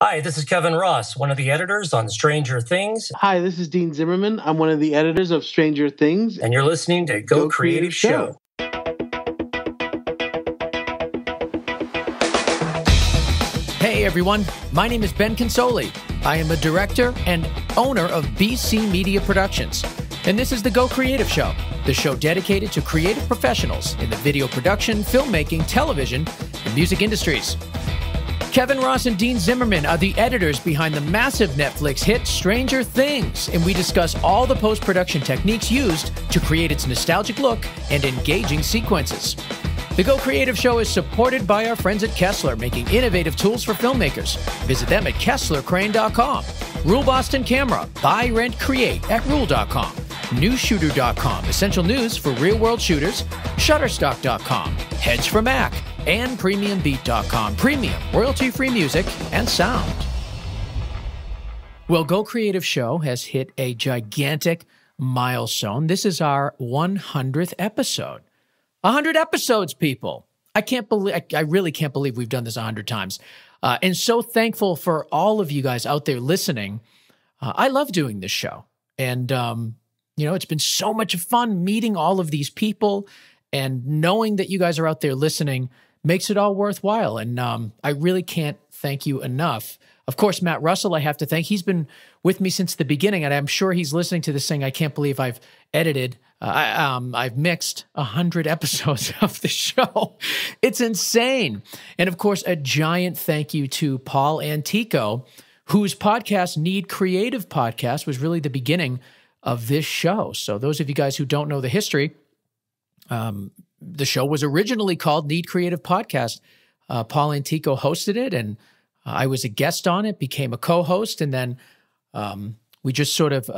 Hi, this is Kevin Ross, one of the editors on Stranger Things. Hi, this is Dean Zimmerman. I'm one of the editors of Stranger Things. And you're listening to Go Creative Show. Hey everyone, my name is Ben Consoli. I am a director and owner of BC Media Productions. And this is the Go Creative Show, the show dedicated to creative professionals in the video production, filmmaking, television, and music industries. Kevin Ross and Dean Zimmerman are the editors behind the massive Netflix hit Stranger Things, and we discuss all the post-production techniques used to create its nostalgic look and engaging sequences. The Go Creative Show is supported by our friends at Kessler, making innovative tools for filmmakers. Visit them at KesslerCrane.com. Rule Boston Camera, buy, rent, create at Rule.com. Newsshooter.com, essential news for real-world shooters. Shutterstock.com, Hedge for Mac, and PremiumBeat.com, premium, royalty-free music and sound. Well, Go Creative Show has hit a gigantic milestone. This is our 100th episode. 100 episodes, people. I really can't believe we've done this 100 times. And so thankful for all of you guys out there listening. I love doing this show. And, it's been so much fun meeting all of these people, and knowing that you guys are out there listening makes it all worthwhile. And I really can't thank you enough. Of course, Matt Russell, I have to thank. He's been with me since the beginning, and I'm sure he's listening to this saying, I can't believe I've edited. I've mixed 100 episodes of the show. It's insane. And of course, a giant thank you to Paul Antico, whose podcast, Need Creative Podcast, was really the beginning of this show. So those of you guys who don't know the history, the show was originally called Need Creative Podcast. Paul Antico hosted it, and I was a guest on it, became a co-host, and then we just sort of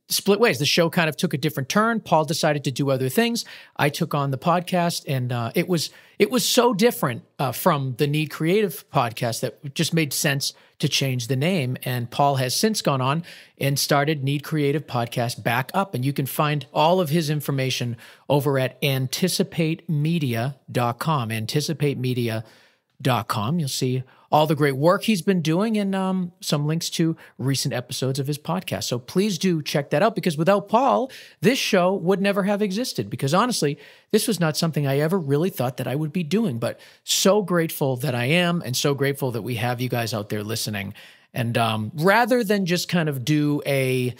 split ways. The show kind of took a different turn. Paul decided to do other things. I took on the podcast, and it was so different from the Need Creative Podcast that it just made sense to change the name. And Paul has since gone on and started Need Creative Podcast back up. And you can find all of his information over at anticipatemedia.com. Anticipatemedia.com. You'll see all the great work he's been doing, and some links to recent episodes of his podcast. So please do check that out, because without Paul, this show would never have existed, because honestly, this was not something I ever really thought that I would be doing, but so grateful that I am, and so grateful that we have you guys out there listening. And rather than just kind of do a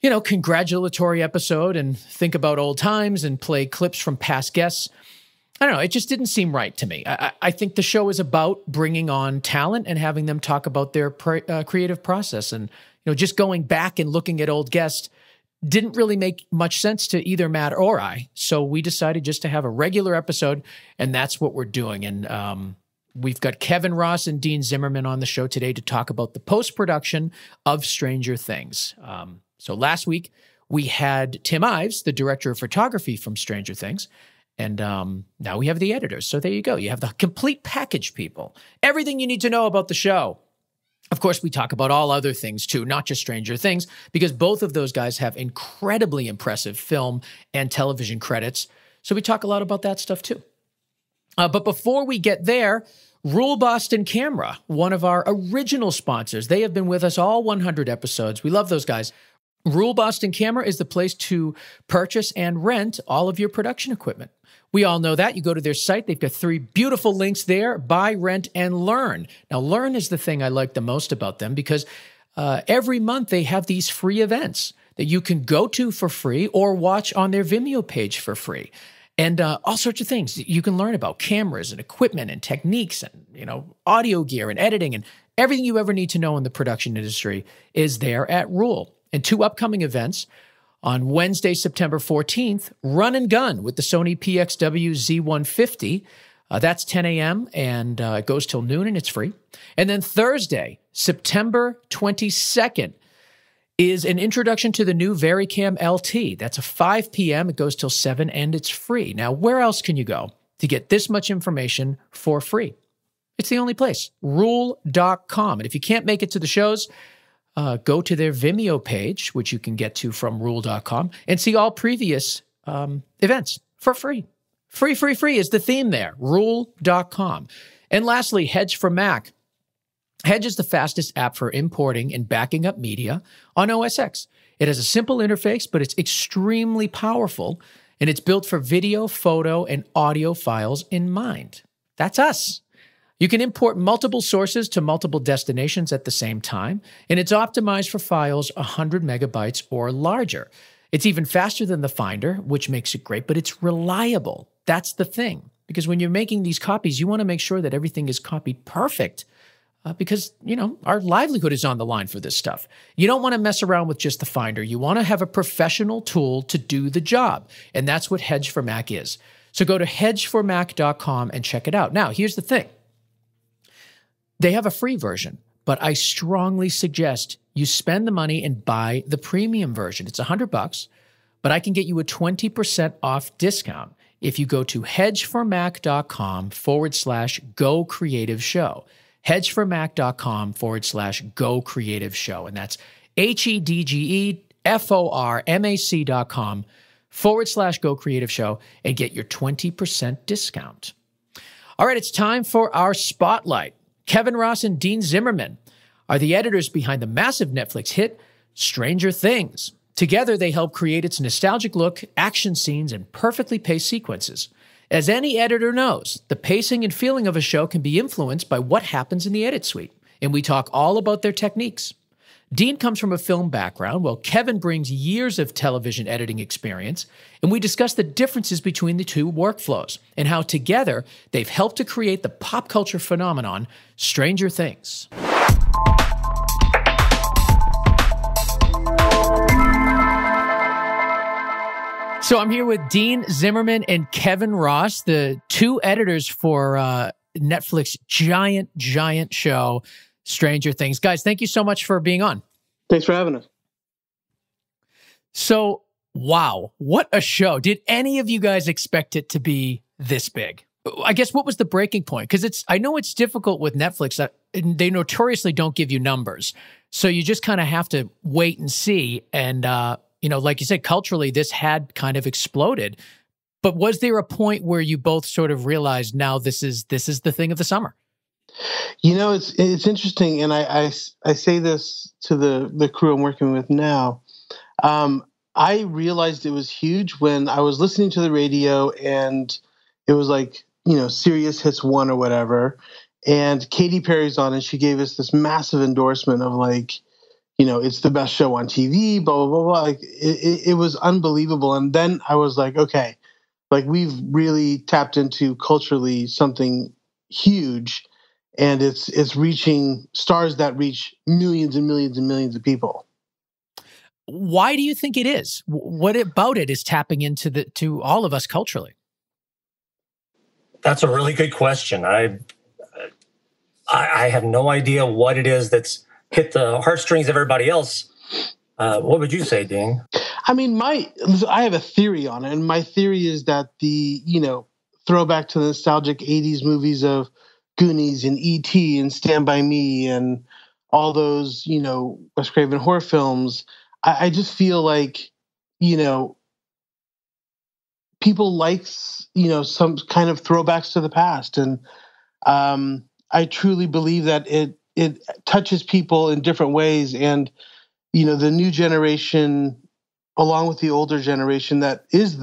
congratulatory episode and think about old times and play clips from past guests, I don't know, it just didn't seem right to me. I think the show is about bringing on talent and having them talk about their creative process. And, just going back and looking at old guests didn't really make much sense to either Matt or I. So we decided just to have a regular episode, and that's what we're doing. And we've got Kevin Ross and Dean Zimmerman on the show today to talk about the post-production of Stranger Things. So last week, we had Tim Ives, the director of photography from Stranger Things. And now we have the editors. So there you go. You have the complete package, people. Everything you need to know about the show. Of course, we talk about all other things too, not just Stranger Things, because both of those guys have incredibly impressive film and television credits. So we talk a lot about that stuff too. But before we get there, Rule Boston Camera, one of our original sponsors. They have been with us all 100 episodes. We love those guys. Rule Boston Camera is the place to purchase and rent all of your production equipment. We all know that. You go to their site. They've got 3 beautiful links there: buy, rent, and learn. Now, learn is the thing I like the most about them, because every month they have these free events that you can go to for free or watch on their Vimeo page for free. And all sorts of things that you can learn about: cameras and equipment and techniques and, audio gear and editing, and everything you ever need to know in the production industry is there at Rule. And 2 upcoming events. On Wednesday, September 14th, Run and Gun with the Sony PXW Z150. That's 10 a.m. and it goes till noon, and it's free. And then Thursday, September 22nd, is an introduction to the new VariCam LT. That's a 5 p.m. It goes till 7, and it's free. Now, where else can you go to get this much information for free? It's the only place, Rule.com. And if you can't make it to the shows, go to their Vimeo page, which you can get to from Rule.com, and see all previous events for free. Free is the theme there, Rule.com. And lastly, Hedge for Mac. Hedge is the fastest app for importing and backing up media on OS X. It has a simple interface, but it's extremely powerful, and it's built for video, photo, and audio files in mind. That's us. You can import multiple sources to multiple destinations at the same time, and it's optimized for files 100 megabytes or larger. It's even faster than the Finder, which makes it great, but it's reliable. That's the thing. Because when you're making these copies, you want to make sure that everything is copied perfect. Because, our livelihood is on the line for this stuff. You don't want to mess around with just the Finder. You want to have a professional tool to do the job. And that's what Hedge for Mac is. So go to hedgeformac.com and check it out. Now, here's the thing. They have a free version, but I strongly suggest you spend the money and buy the premium version. It's $100, but I can get you a 20% off discount if you go to hedgeformac.com/Go Creative Show. hedgeformac.com/Go Creative Show. And that's hedgeformac.com/Go Creative Show and get your 20% discount. All right, it's time for our spotlight. Kevin Ross and Dean Zimmerman are the editors behind the massive Netflix hit Stranger Things. Together, they help create its nostalgic look, action scenes, and perfectly paced sequences. As any editor knows, the pacing and feeling of a show can be influenced by what happens in the edit suite, and we talk all about their techniques. Dean comes from a film background, while Kevin brings years of television editing experience, and we discuss the differences between the two workflows and how together they've helped to create the pop culture phenomenon Stranger Things. So I'm here with Dean Zimmerman and Kevin Ross, the two editors for Netflix giant show, Stranger Things. Guys, thank you so much for being on. Thanks for having us. So, wow, what a show. Did any of you guys expect it to be this big? I guess what was the breaking point? Because I know it's difficult with Netflix. They notoriously don't give you numbers. So you just kind of have to wait and see. And, like you said, culturally, this had kind of exploded. But was there a point where you both sort of realized now this is the thing of the summer? It's interesting, and I say this to the crew I'm working with now. I realized it was huge when I was listening to the radio, and it was like, Sirius Hits 1 or whatever, and Katy Perry's on, and she gave us this massive endorsement of it's the best show on TV, blah, blah, blah, blah. Like, it was unbelievable. And then I was like, okay, we've really tapped into culturally something huge. And it's reaching stars that reach millions and millions and millions of people. Why do you think it is? What about it is tapping into to all of us culturally? That's a really good question. I have no idea what it is that's hit the heartstrings of everybody else. What would you say, Dean? I mean, I have a theory on it, and my theory is that the throwback to the nostalgic 80s movies of Goonies and E.T. and Stand By Me and all those, Wes Craven horror films. I just feel like, people like, some kind of throwbacks to the past. And I truly believe that it touches people in different ways. And, the new generation, along with the older generation that is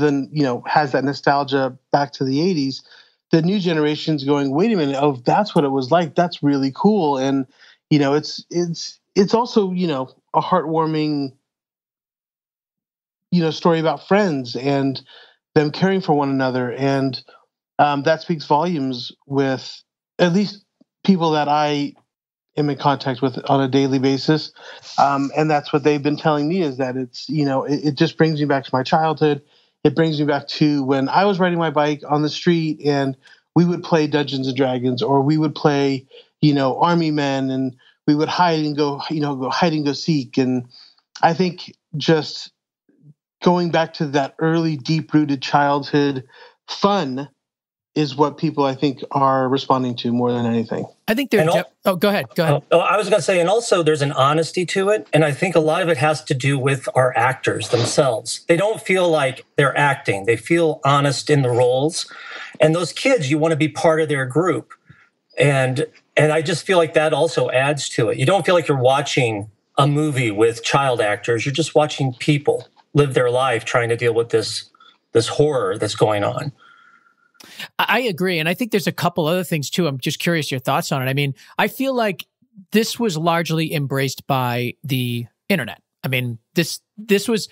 has that nostalgia back to the 80s, the new generation's going, wait a minute, oh, that's what it was like. That's really cool. And, it's also, a heartwarming, story about friends and them caring for one another. And that speaks volumes with at least people that I am in contact with on a daily basis. And that's what they've been telling me, is that it's, it just brings me back to my childhood. It brings me back to when I was riding my bike on the street and we would play Dungeons and Dragons, or we would play, Army Men, and we would hide and go hide and go seek. And I think just going back to that early, deep-rooted childhood fun is what people, I think, are responding to more than anything. I think they're... go ahead. I was going to say, and also there's an honesty to it, and I think a lot of it has to do with our actors themselves. They don't feel like they're acting. They feel honest in the roles. And those kids, you want to be part of their group. And And I just feel like that also adds to it. You don't feel like you're watching a movie with child actors. You're just watching people live their life trying to deal with this horror that's going on. I agree. And I think there's a couple other things too. I'm just curious your thoughts on it. I mean, I feel like this was largely embraced by the internet. I mean, this was,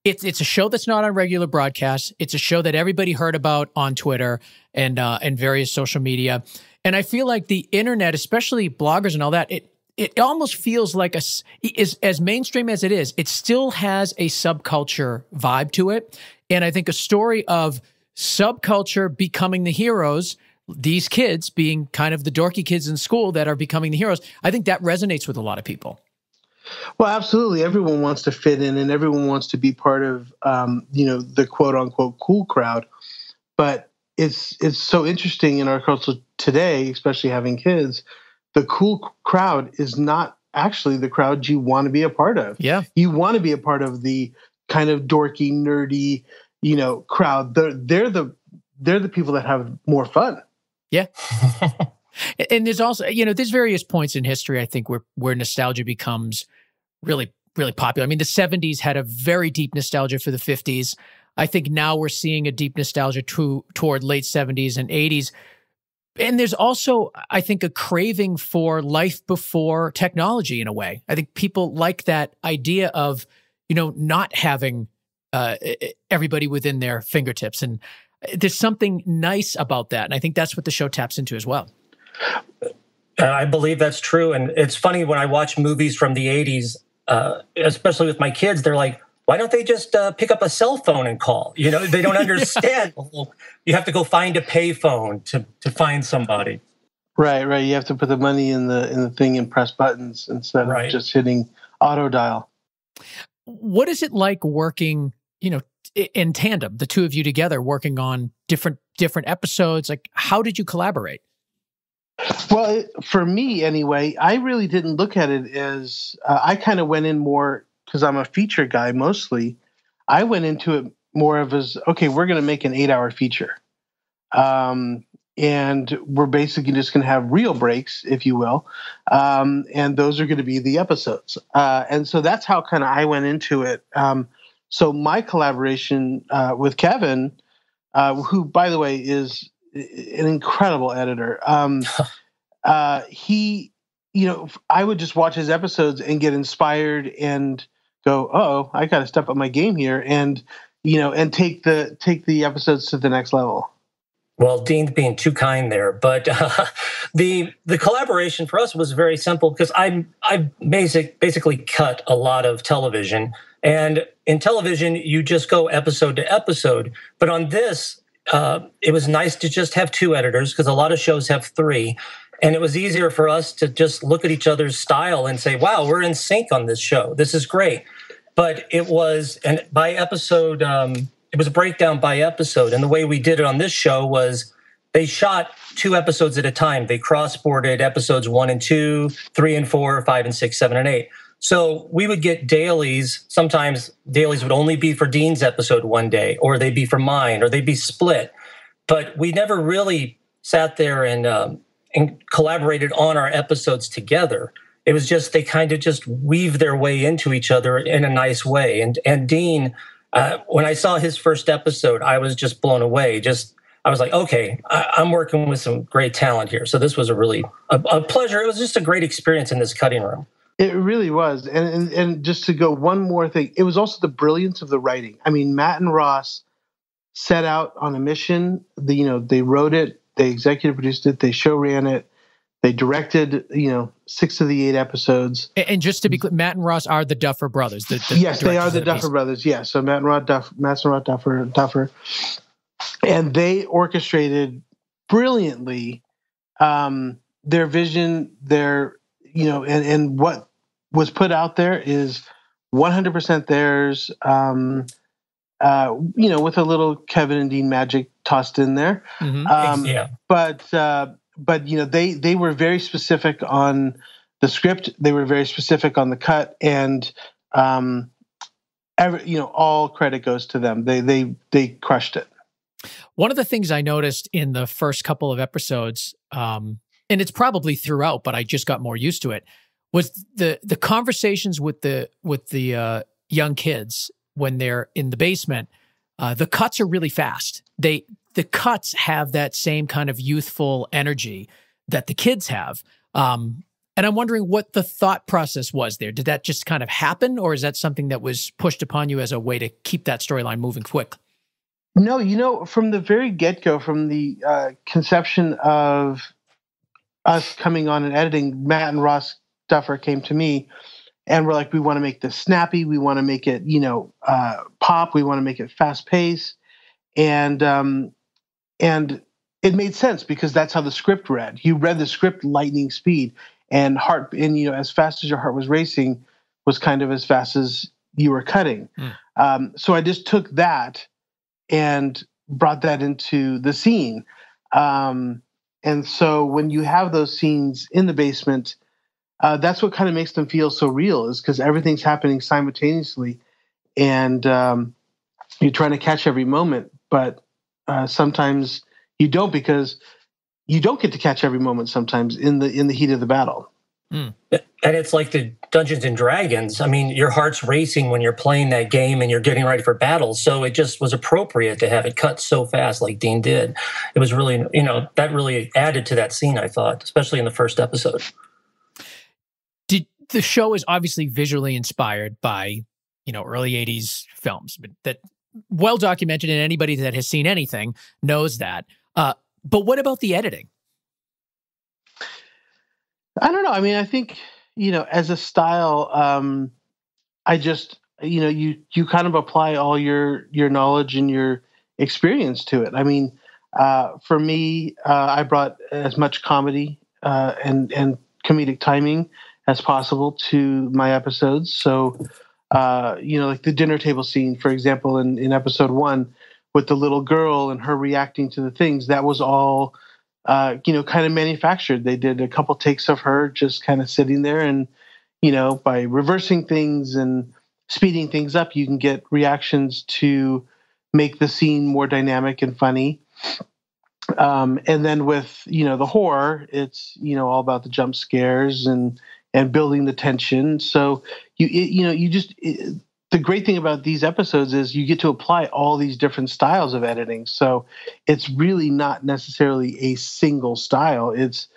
it's a show that's not on regular broadcasts. It's a show that everybody heard about on Twitter and various social media. And I feel like the internet, especially bloggers and all that, it almost feels like as mainstream as it is, it still has a subculture vibe to it. And I think a story of subculture becoming the heroes, these kids being kind of the dorky kids in school that are becoming the heroes, I think that resonates with a lot of people. Well, absolutely. Everyone wants to fit in and everyone wants to be part of, the quote unquote cool crowd. But it's so interesting in our culture today, especially having kids, the cool crowd is not actually the crowd you want to be a part of. Yeah. You want to be a part of the kind of dorky, nerdy, crowd. They're the people that have more fun. Yeah. And there's also, there's various points in history, I think, where nostalgia becomes really, really popular. I mean, the 70s had a very deep nostalgia for the 50s. I think now we're seeing a deep nostalgia toward late 70s and 80s. And there's also, I think, a craving for life before technology in a way. I think people like that idea of, not having everybody within their fingertips. And there's something nice about that. And I think that's what the show taps into as well. I believe that's true. And it's funny when I watch movies from the 80s, especially with my kids, they're like, why don't they just pick up a cell phone and call? They don't understand. You have to go find a payphone to find somebody. Right. You have to put the money in the thing and press buttons instead of just hitting auto dial. What is it like working, in tandem, the two of you together, working on different episodes? Like, how did you collaborate? Well, for me anyway, I really didn't look at it as I kind of went in more because I'm a feature guy mostly. I went into it more of as, okay, we're going to make an 8-hour feature. And we're basically just going to have reel breaks, if you will. And those are going to be the episodes. And so that's how kind of I went into it. So my collaboration with Kevin, who, by the way, is an incredible editor. He, I would just watch his episodes and get inspired and go, oh, I got to step up my game here, and and take the episodes to the next level. Well, Dean's being too kind there, but the collaboration for us was very simple because I basically cut a lot of television, and in television you just go episode to episode. But on this, it was nice to just have 2 editors because a lot of shows have 3. And it was easier for us to just look at each other's style and say, wow, we're in sync on this show. This is great. But it was, and by episode, it was a breakdown by episode. And the way we did it on this show was they shot 2 episodes at a time. They cross-boarded episodes 1 and 2, 3 and 4, 5 and 6, 7 and 8. So we would get dailies. Sometimes dailies would only be for Dean's episode one day, or they'd be for mine, or they'd be split. But we never really sat there and collaborated on our episodes together. It was just, they kind of just weave their way into each other in a nice way. And Dean, when I saw his first episode, I was just blown away. I was like, okay, I'm working with some great talent here. So this was a pleasure. It was just a great experience in this cutting room. It really was. And just to go one more thing, it was also the brilliance of the writing. I mean, Matt and Ross set out on a mission. They wrote it, they executive produced it, they show ran it, they directed, 6 of the 8 episodes. And just to be clear, Matt and Ross are the Duffer brothers. Yes, they are the Duffer brothers. Yeah, so Matt and Rod Duffer. And they orchestrated brilliantly their vision, and what was put out there is 100% theirs. With a little Kevin and Dean magic tossed in there. Mm-hmm. But they were very specific on the script. They were very specific on the cut, and all credit goes to them. They crushed it. One of the things I noticed in the first couple of episodes, and and it's probably throughout, but I just got more used to it, was the conversations with the young kids when they're in the basement. The cuts are really fast. The cuts have that same kind of youthful energy that the kids have. And I'm wondering what the thought process was there. Did that just kind of happen, or is that something that was pushed upon you as a way to keep that storyline moving quick? No, from the very get-go, from the conception of us coming on and editing, Matt and Ross Duffer came to me and we're like, we want to make this snappy. We want to make it, pop. We want to make it fast-paced. And it made sense because that's how the script read. You read the script lightning speed, and as fast as your heart was racing was kind of as fast as you were cutting. So I just took that and brought that into the scene. And so when you have those scenes in the basement, that's what kind of makes them feel so real, is because everything's happening simultaneously, and you're trying to catch every moment. But sometimes you don't, because you don't get to catch every moment sometimes in the heat of the battle. And it's like the Dungeons and Dragons. I mean, your heart's racing when you're playing that game and you're getting ready for battle. So it just was appropriate to have it cut so fast like Dean did. It was really, that really added to that scene, I thought, especially in the first episode. The show is obviously visually inspired by, early 80s films, but that well documented, and anybody that has seen anything knows that. But what about the editing? I don't know. I mean, I think, as a style, I just, you kind of apply all your knowledge and your experience to it. I mean, for me, I brought as much comedy and comedic timing as possible to my episodes. So, like the dinner table scene, for example, in episode 1 with the little girl and her reacting to the things, that was all, kind of manufactured. They did a couple takes of her just kind of sitting there, and, by reversing things and speeding things up, you can get reactions to make the scene more dynamic and funny. And then with, the horror, it's, all about the jump scares and building the tension. So the great thing about these episodes is you get to apply all these different styles of editing. So it's really not necessarily a single style. It's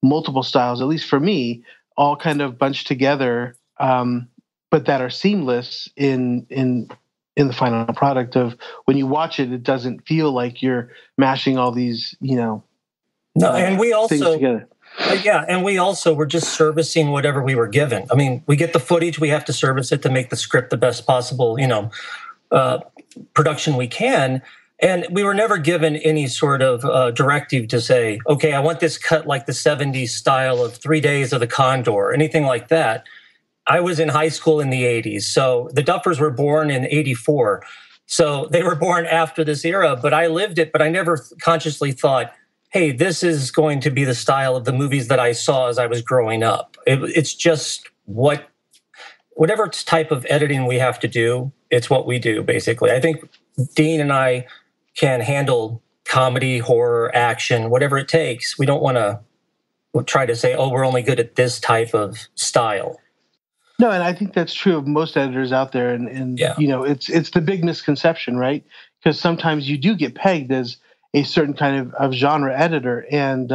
multiple styles, at least for me, all kind of bunched together, but that are seamless in the final product of when you watch it, it doesn't feel like you're mashing all these, No, and we also, things together. And we also were just servicing whatever we were given. I mean, we get the footage, we have to service it to make the script the best possible, production we can. And we were never given any sort of directive to say, okay, I want this cut like the 70s style of 3 Days of the Condor, anything like that. I was in high school in the 80s. So the Duffers were born in 84. So they were born after this era, but I lived it, but I never consciously thought, hey, this is going to be the style of the movies that I saw as I was growing up. It's just whatever type of editing we have to do, it's what we do, basically. I think Dean and I can handle comedy, horror, action, whatever it takes. We don't want to try to say, oh, we're only good at this type of style. No, and I think that's true of most editors out there. And it's the big misconception, right? Because sometimes you do get pegged as a certain kind of genre editor. And,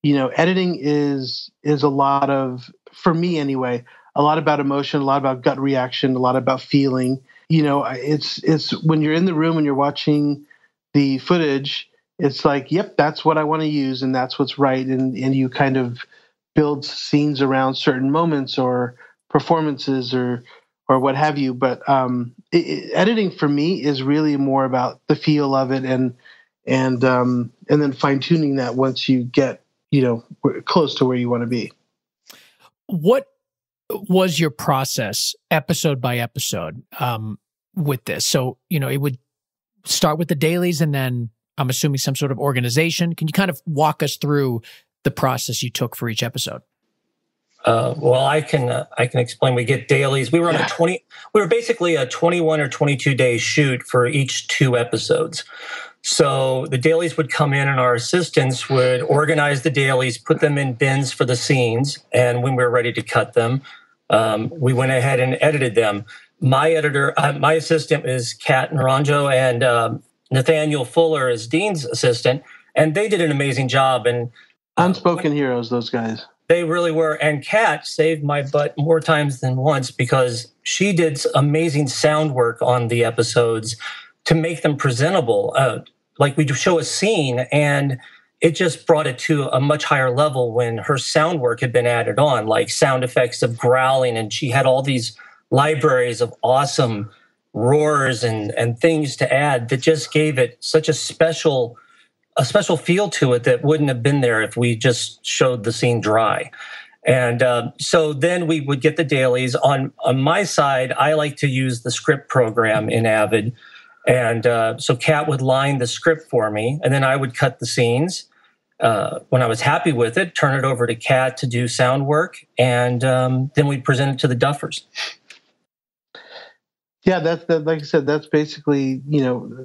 editing is a lot of, for me anyway, a lot about emotion, a lot about gut reaction, a lot about feeling. It's when you're in the room and you're watching the footage, it's like, yep, that's what I want to use, and that's what's right. And you kind of build scenes around certain moments or performances or what have you. But editing for me is really more about the feel of it and then fine tuning that once you get, close to where you want to be. What was your process episode by episode with this? So, it would start with the dailies and then I'm assuming some sort of organization. Can you kind of walk us through the process you took for each episode? Well, I can explain. We get dailies. We were on we were basically a 21 or 22 day shoot for each 2 episodes. So the dailies would come in and our assistants would organize the dailies, put them in bins for the scenes. And when we were ready to cut them, we went ahead and edited them. My editor, my assistant is Kat Naranjo, and Nathaniel Fuller is Dean's assistant. And they did an amazing job. And unspoken heroes, those guys. They really were. And Kat saved my butt more times than once because she did amazing sound work on the episodes to make them presentable. Like we'd show a scene and it just brought it to a much higher level when her sound work had been added on, like sound effects of growling. And she had all these libraries of awesome roars and things to add that just gave it such a special feel to it that wouldn't have been there if we just showed the scene dry. And so then we would get the dailies. On my side, I like to use the script program in Avid. And so Kat would line the script for me, and then I would cut the scenes. When I was happy with it, turn it over to Kat to do sound work, and then we'd present it to the duffers. Yeah, that's like I said, that's basically, whether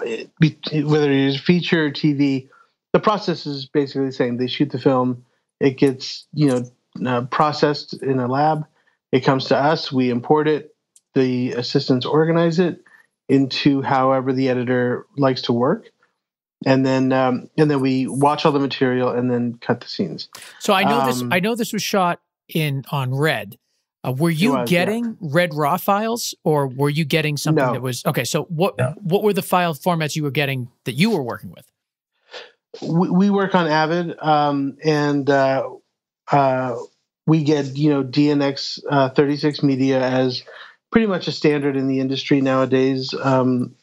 it is feature or TV, the process is basically the same. They shoot the film, it gets processed in a lab, it comes to us, we import it, the assistants organize it into however the editor likes to work, and then we watch all the material and then cut the scenes. So I know this was shot on Red. Were you getting Red RAW files, or were you getting something that was okay? So what were the file formats you were getting that you were working with? We work on Avid, and we get DNX 36 media as pretty much a standard in the industry nowadays. That's kind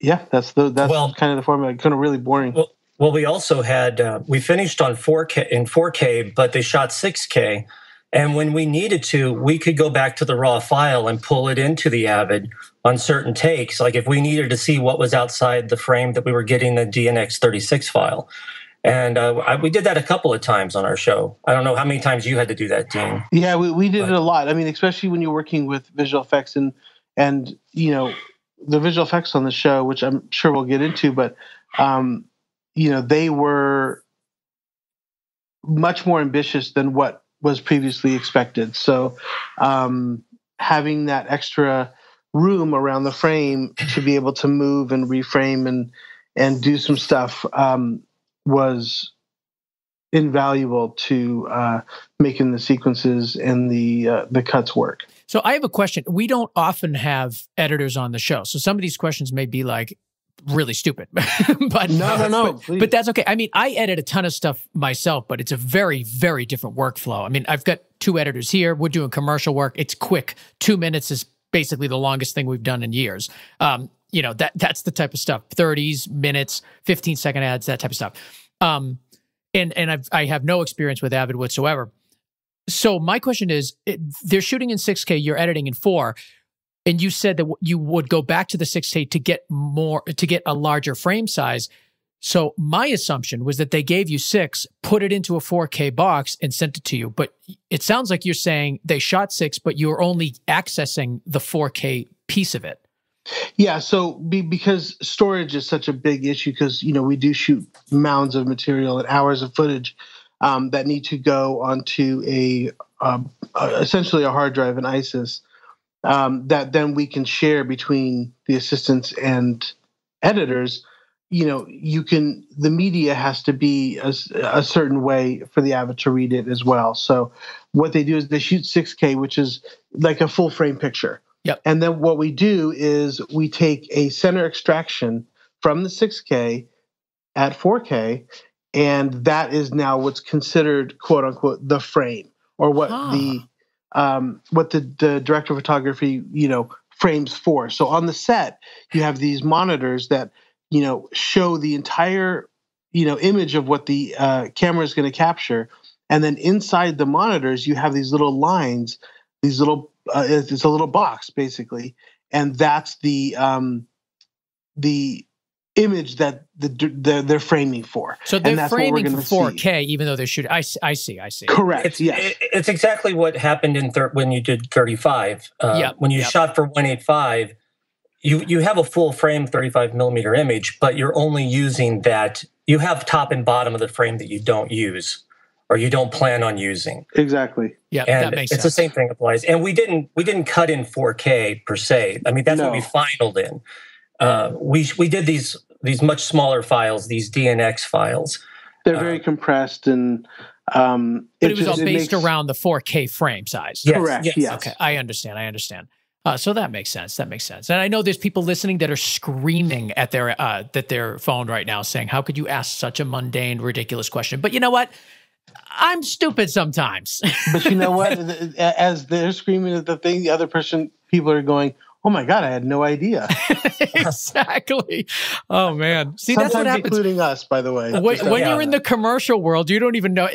of the format. Kind of really boring. Well, we also had we finished on 4K, but they shot 6K. And when we needed to, we could go back to the raw file and pull it into the Avid on certain takes. Like if we needed to see what was outside the frame that we were getting the DNX 36 file. And we did that a couple of times on our show. I don't know how many times you had to do that, Dean. Yeah, we did it a lot. I mean, especially when you're working with visual effects and the visual effects on the show, which I'm sure we'll get into, but they were much more ambitious than what was previously expected. So having that extra room around the frame to be able to move and reframe and do some stuff was invaluable to making the sequences and the cuts work. So I have a question. We don't often have editors on the show. So some of these questions may be like really stupid, but no. But that's okay. I mean, I edit a ton of stuff myself, but it's a very, very different workflow. I mean, I've got 2 editors here. We're doing commercial work. It's quick. 2 minutes is basically the longest thing we've done in years. That's the type of stuff. 30s, minutes, 15-second ads, that type of stuff. And I have no experience with Avid whatsoever. So my question is, they're shooting in 6K, you're editing in 4. And you said that you would go back to the 6K to get a larger frame size. So my assumption was that they gave you 6, put it into a 4K box, and sent it to you. But it sounds like you're saying they shot 6, but you were only accessing the 4K piece of it. Yeah, so because storage is such a big issue, because we do shoot mounds of material and hours of footage that need to go onto essentially a hard drive, an ISIS. That then we can share between the assistants and editors. The media has to be a certain way for the Avid to read it as well. So what they do is they shoot 6K, which is like a full frame picture. Yep. And then what we do is we take a center extraction from the 6K at 4K, and that is now what's considered, quote unquote, the frame, or what the director of photography, frames for. So on the set, you have these monitors that, show the entire, image of what the camera is going to capture. And then inside the monitors, you have these little lines, it's a little box basically. And that's the image that they're framing for. So they're framing for 4K, even though they're shooting. I see. Correct. It's exactly what happened when you did 35. When you shot for 185, you have a full frame 35 millimeter image, but you're only using that. You have top and bottom of the frame that you don't use or you don't plan on using. Exactly. Yeah, and that makes it's sense. The same thing applies. And we didn't cut in 4K per se. I mean, that's what we finaled in. We did these much smaller files, these DNX files. They're very compressed, and but it was all based around the 4K frame size. Yes, correct. Yes. Okay, I understand. So that makes sense. And I know there's people listening that are screaming at their phone right now, saying, "How could you ask such a mundane, ridiculous question?" But you know what? I'm stupid sometimes. But you know what? As they're screaming at the thing, the other people are going, "Oh my God, I had no idea." Exactly. Oh man. See, sometimes that's what happens. Including us, by the way. When you're in the commercial world, you don't even know.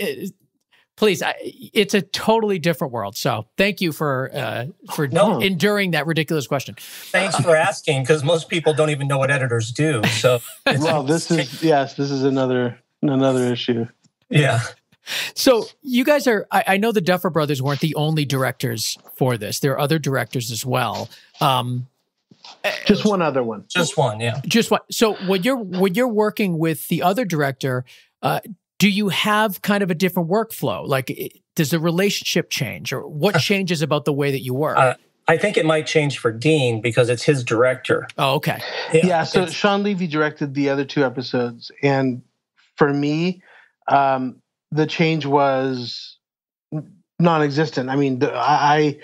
Please, it's a totally different world. So thank you for enduring that ridiculous question. Thanks for asking, because most people don't even know what editors do. So well, this is another issue. Yeah. So you guys are, I know the Duffer Brothers weren't the only directors for this. There are other directors as well. Just one other one. Just one, yeah. Just one. So when you're working with the other director, do you have kind of a different workflow? Like, does the relationship change, or what changes about the way that you work? I think it might change for Dean because it's his director. Oh, okay. Yeah, so Sean Levy directed the other two episodes, and for me, the change was non-existent. I mean, I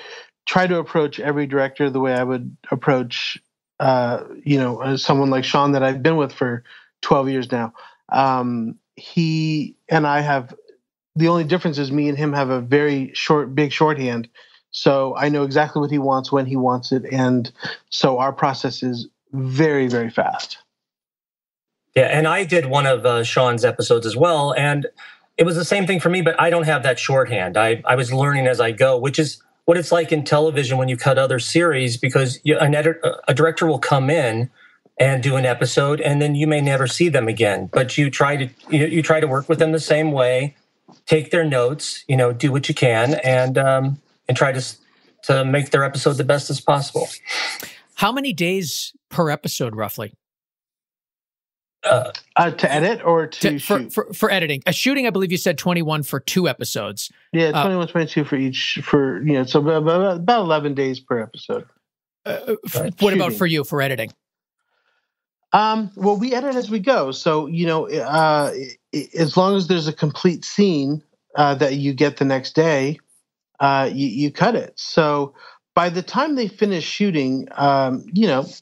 try to approach every director the way I would approach, someone like Sean that I've been with for 12 years now. He and I have, the only difference is me and him have a very big shorthand. So I know exactly what he wants when he wants it. And so our process is very, very fast. Yeah, and I did one of Sean's episodes as well. And it was the same thing for me, but I don't have that shorthand. I was learning as I go, which is what it's like in television when you cut other series, because a director will come in and do an episode, and then you may never see them again. But you try to work with them the same way, take their notes, do what you can, and try to make their episode the best as possible. How many days per episode, roughly? To edit or to shoot? For editing. Shooting, I believe you said 21 for 2 episodes. Yeah, 21, 22 for each, so about 11 days per episode. What about for you, for editing? Well, we edit as we go. So, as long as there's a complete scene that you get the next day, you cut it. So by the time they finish shooting,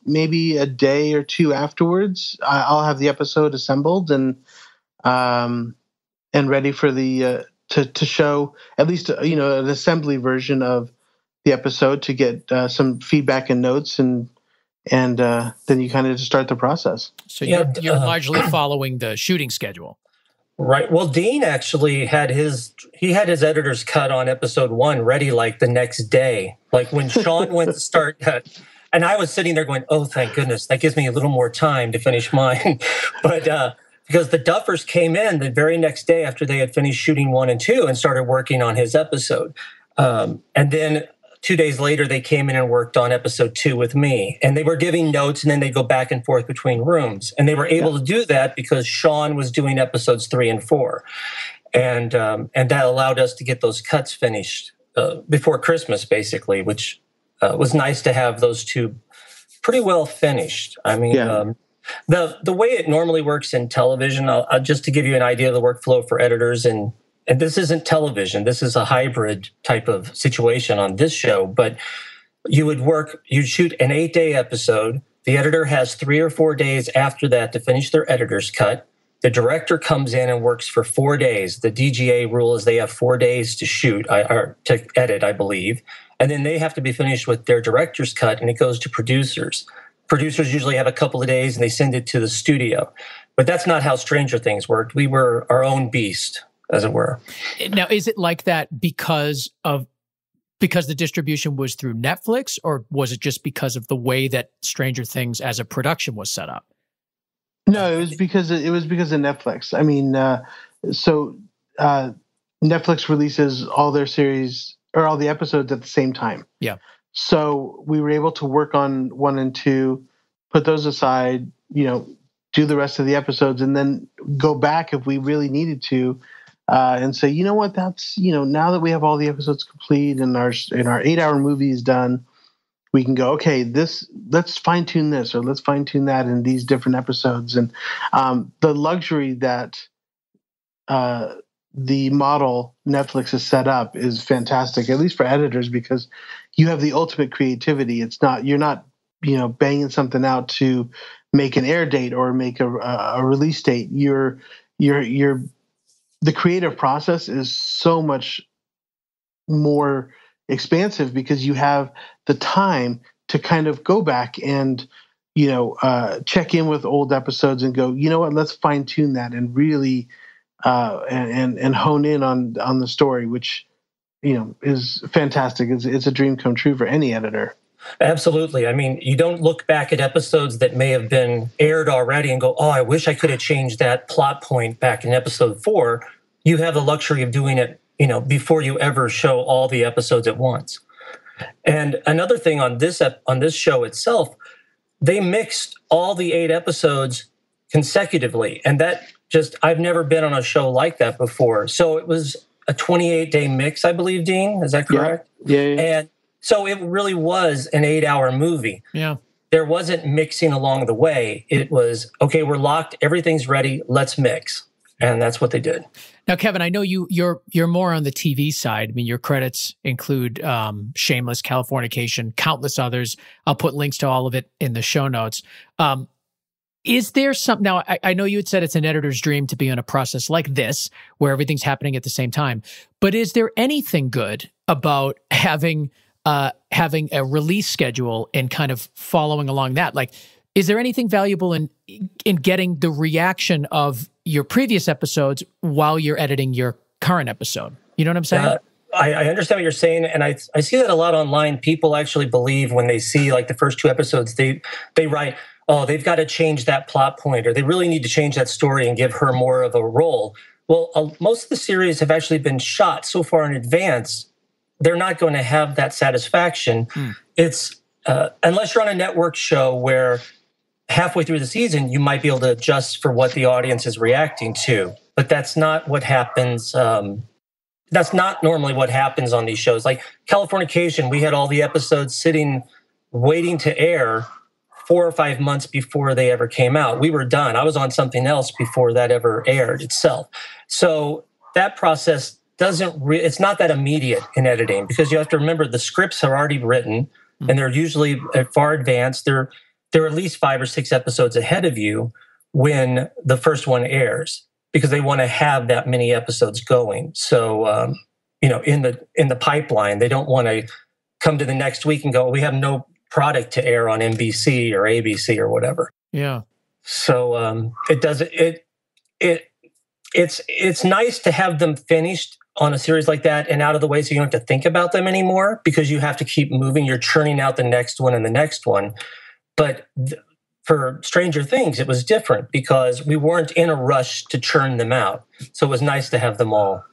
maybe a day or two afterwards, I'll have the episode assembled and ready for the to show at least an assembly version of the episode to get some feedback and notes, and then you kind of just start the process. So you're largely following the shooting schedule. Right. Well, Dean actually had his editor's cut on episode 1 ready like the next day. Like when Sean went to start, and I was sitting there going, "Oh, thank goodness, that gives me a little more time to finish mine." But because the Duffers came in the very next day after they had finished shooting 1 and 2 and started working on his episode, and then 2 days later they came in and worked on episode 2 with me, and they were giving notes, and then they go back and forth between rooms, and they were able to do that because Sean was doing episodes 3 and 4, and that allowed us to get those cuts finished before Christmas, basically, which was nice to have those 2 pretty well finished. I mean, the way it normally works in television, just to give you an idea of the workflow for editors, and this isn't television, this is a hybrid type of situation on this show, but you'd shoot an 8-day episode. The editor has 3 or 4 days after that to finish their editor's cut. The director comes in and works for 4 days. The DGA rule is they have 4 days to shoot, or to edit, I believe. And then they have to be finished with their director's cut, and it goes to producers. Producers usually have a couple of days, and they send it to the studio. But that's not how Stranger Things worked. We were our own beast, as it were. Now, is it like that because the distribution was through Netflix, or was it just because of the way that Stranger Things as a production was set up? No, it was because of Netflix. I mean, Netflix releases all their series or all the episodes at the same time. Yeah. So we were able to work on 1 and 2 put those aside, do the rest of the episodes, and then go back if we really needed to, and say, you know what, that's, now that we have all the episodes complete and our 8-hour movie is done, we can go, okay, let's fine tune this, or let's fine tune that in these different episodes. And the luxury that the model Netflix has set up is fantastic, at least for editors, because you have the ultimate creativity. You're not banging something out to make an air date or make a release date. The creative process is so much more expansive because you have the time to kind of go back and check in with old episodes and go, you know what, let's fine tune that and really and hone in on the story, which is fantastic. It's a dream come true for any editor. Absolutely. I mean, you don't look back at episodes that may have been aired already and go, oh, I wish I could have changed that plot point back in episode 4. You have the luxury of doing it, before you ever show all the episodes at once. And another thing on this show itself, they mixed all the 8 episodes consecutively. And that I've never been on a show like that before. So it was a 28-day mix, I believe, Dean. Is that correct? Yeah. And so it really was an 8-hour movie. Yeah. There wasn't mixing along the way. It was, okay, we're locked, everything's ready, let's mix. And that's what they did. Now, Kevin, I know you're more on the TV side. I mean, your credits include Shameless, Californication, countless others. I'll put links to all of it in the show notes. Is there something, now I know you had said it's an editor's dream to be on a process like this, where everything's happening at the same time, but is there anything good about having a release schedule and kind of following along that? Like, is there anything valuable in getting the reaction of your previous episodes while you're editing your current episode? You know what I'm saying? I understand what you're saying, and I see that a lot online. People actually believe when they see like the first 2 episodes, they write, oh, they've got to change that plot point, or they really need to change that story and give her more of a role. Well, most of the series have actually been shot so far in advance, they're not going to have that satisfaction. It's unless you're on a network show where halfway through the season, you might be able to adjust for what the audience is reacting to. But that's not what happens. That's not normally what happens on these shows. Like Californication, we had all the episodes sitting, waiting to air 4 or 5 months before they ever came out. We were done. I was on something else before that ever aired itself. So that process it's not that immediate in editing, because you have to remember the scripts are already written and they're usually far advanced. They're at least 5 or 6 episodes ahead of you when the first one airs, because they want to have that many episodes going. So, in the pipeline, they don't want to come to the next week and go, we have no product to air on NBC or ABC or whatever. Yeah. So it's nice to have them finished on a series like that and out of the way, so you don't have to think about them anymore, because you have to keep moving. You're churning out the next one and the next one. But for Stranger Things, it was different because we weren't in a rush to churn them out. So it was nice to have them all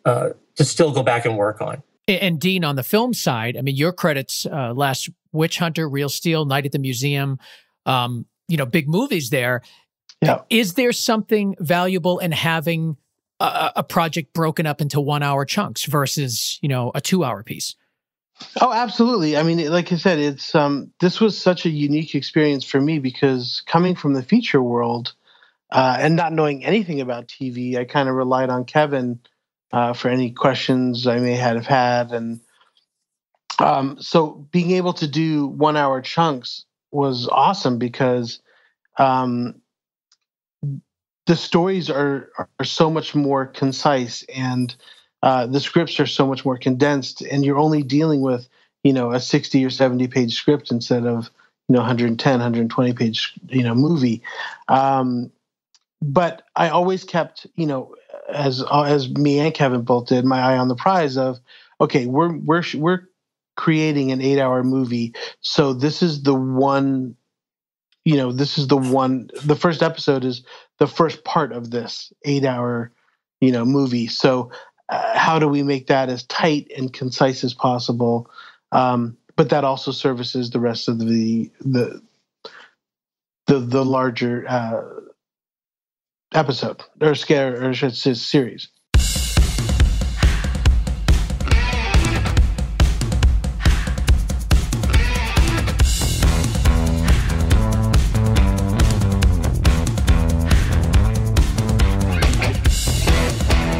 to still go back and work on. And Dean, on the film side, I mean, your credits, Last Witch Hunter, Real Steel, Night at the Museum, big movies there. Yeah. Is there something valuable in having a project broken up into 1-hour chunks versus, a 2-hour piece? Oh, absolutely. I mean, like I said, it's this was such a unique experience for me, because coming from the feature world and not knowing anything about TV, I kind of relied on Kevin for any questions I may have had. And so being able to do 1-hour chunks was awesome, because the stories are so much more concise, and the scripts are so much more condensed, and you're only dealing with, a 60 or 70 page script instead of, 110, 120 page, movie. But I always kept, as me and Kevin both did, my eye on the prize of, okay, we're creating an 8-hour movie. So this is the one, the first episode is the first part of this 8-hour, movie. So how do we make that as tight and concise as possible? But that also services the rest of the the larger episode or series.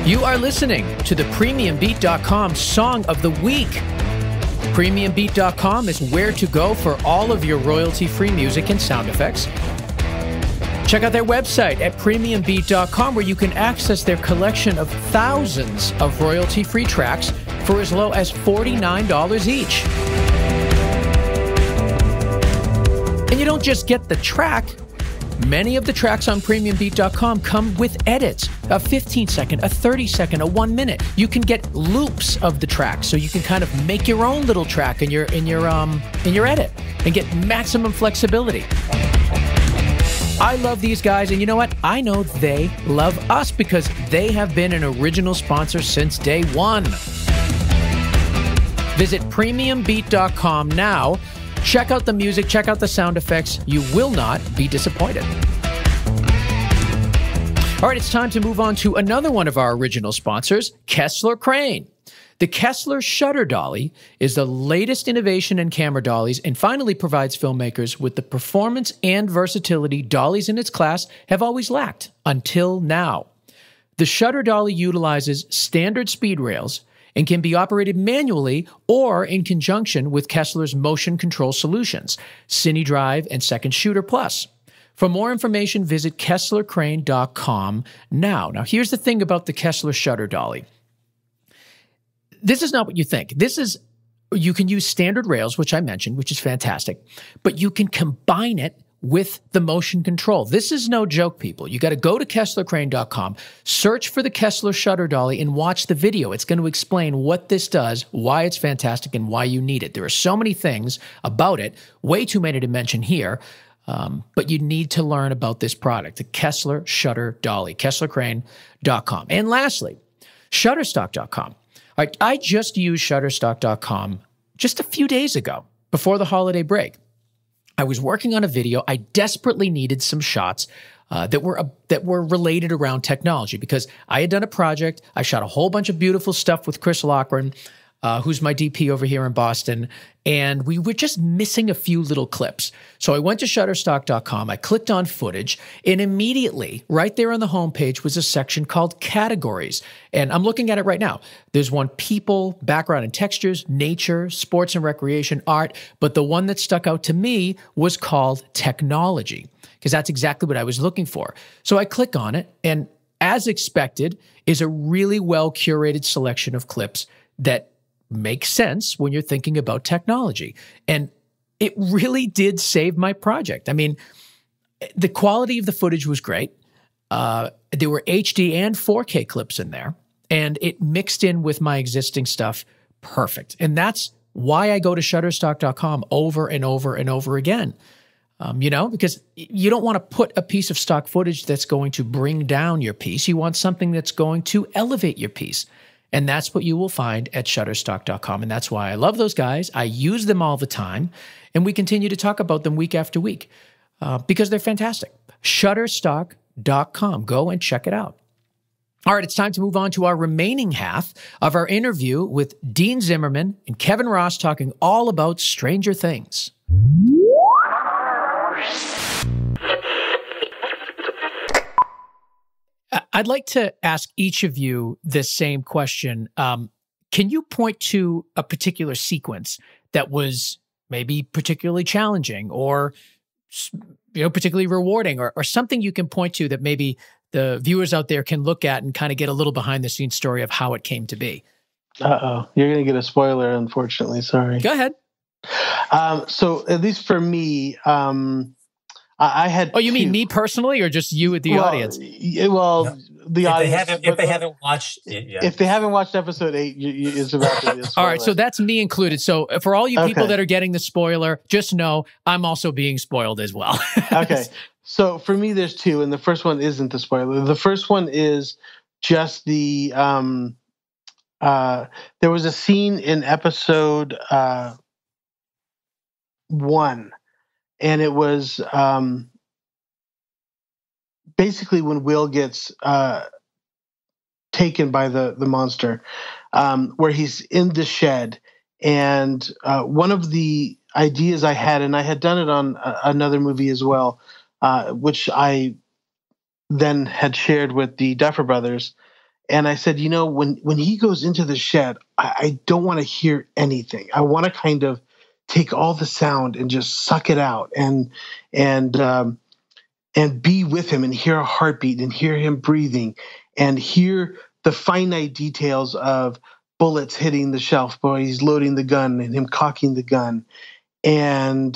You are listening to the PremiumBeat.com Song of the Week. PremiumBeat.com is where to go for all of your royalty-free music and sound effects. Check out their website at PremiumBeat.com, where you can access their collection of thousands of royalty-free tracks for as low as $49 each. And you don't just get the track. Many of the tracks on PremiumBeat.com come with edits, a 15-second, a 30-second, a 1 minute. You can get loops of the track, so you can kind of make your own little track in your edit and get maximum flexibility. I love these guys, and you know what? I know they love us because they have been an original sponsor since day one. Visit PremiumBeat.com now. Check out the music, check out the sound effects. You will not be disappointed. All right, it's time to move on to another one of our original sponsors, Kessler Crane. The Kessler Shutter Dolly is the latest innovation in camera dollies and finally provides filmmakers with the performance and versatility dollies in its class have always lacked until now. The Shutter Dolly utilizes standard speed rails and can be operated manually or in conjunction with Kessler's motion control solutions, Cine Drive and Second Shooter Plus. For more information, visit KesslerCrane.com now. Now, here's the thing about the Kessler Shutter Dolly. This is not what you think. You can use standard rails, which I mentioned, which is fantastic, but you can combine it with the motion control. This is no joke, people. You got to go to KesslerCrane.com, search for the Kessler Shutter Dolly, and watch the video. It's going to explain what this does, why it's fantastic, and why you need it. There are so many things about it, way too many to mention here, but you need to learn about this product, the Kessler Shutter Dolly, KesslerCrane.com. And lastly, Shutterstock.com. All right, I just used Shutterstock.com just a few days ago, before the holiday break. I was working on a video. I desperately needed some shots that were related around technology because I had done a project. I shot a whole bunch of beautiful stuff with Chris Loughran, who's my DP over here in Boston, and we were just missing a few little clips. So I went to Shutterstock.com, I clicked on footage, and immediately, right there on the homepage was a section called Categories. And I'm looking at it right now. There's one people, background and textures, nature, sports and recreation, art, but the one that stuck out to me was called Technology, because that's exactly what I was looking for. So I click on it, and as expected, is a really well-curated selection of clips that makes sense when you're thinking about technology. And it really did save my project. I mean, the quality of the footage was great. There were HD and 4K clips in there, and it mixed in with my existing stuff perfect. And that's why I go to Shutterstock.com over and over and over again. Because you don't want to put a piece of stock footage that's going to bring down your piece. You want something that's going to elevate your piece. And that's what you will find at Shutterstock.com. And that's why I love those guys. I use them all the time. And we continue to talk about them week after week because they're fantastic. Shutterstock.com. Go and check it out. All right, it's time to move on to our remaining half of our interview with Dean Zimmerman and Kevin Ross talking all about Stranger Things. I'd like to ask each of you this same question. Can you point to a particular sequence that was maybe particularly challenging or particularly rewarding or something you can point to that maybe the viewers out there can look at and kind of get a little behind-the-scenes story of how it came to be? Uh-oh. You're going to get a spoiler, unfortunately. Sorry. Go ahead. So at least for me, I had. Oh, you mean me personally, or just you at the audience? The audience. If they haven't watched it yet. If they haven't watched episode 8, it's about to be a spoiler. All right, so that's me included. So for all you people that are getting the spoiler, just know I'm also being spoiled as well. Okay, so for me, there's two, and the first one isn't the spoiler. The first one is just the. There was a scene in episode 1. And it was basically when Will gets taken by the monster, where he's in the shed. And one of the ideas I had, and I had done it on another movie as well, which I then had shared with the Duffer Brothers. And I said, when he goes into the shed, I don't want to hear anything. I want to kind of take all the sound and just suck it out and be with him and hear a heartbeat and hear him breathing and hear the finite details of bullets hitting the shelf while he's loading the gun and him cocking the gun. And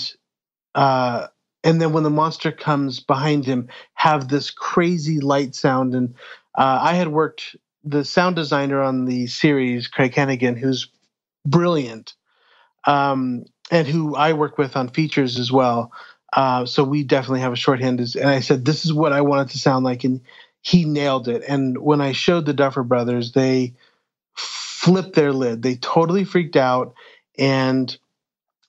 then when the monster comes behind him, have this crazy light sound. And I had worked the sound designer on the series, Craig Hennigan, who's brilliant, and who I work with on features as well. So we definitely have a shorthand. And I said, this is what I want it to sound like. And he nailed it. And when I showed the Duffer Brothers, they flipped their lid. They totally freaked out. And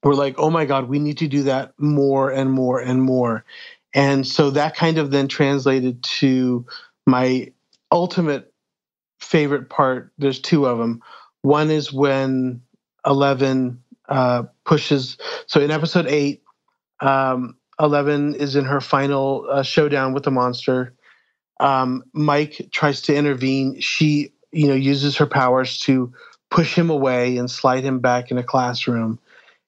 we're like, oh my God, we need to do that more and more and more. And so that kind of then translated to my ultimate favorite part. There's two of them. One is when 11 pushes. So in episode 8, 11 is in her final showdown with the monster. Mike tries to intervene. She, uses her powers to push him away and slide him back in a classroom.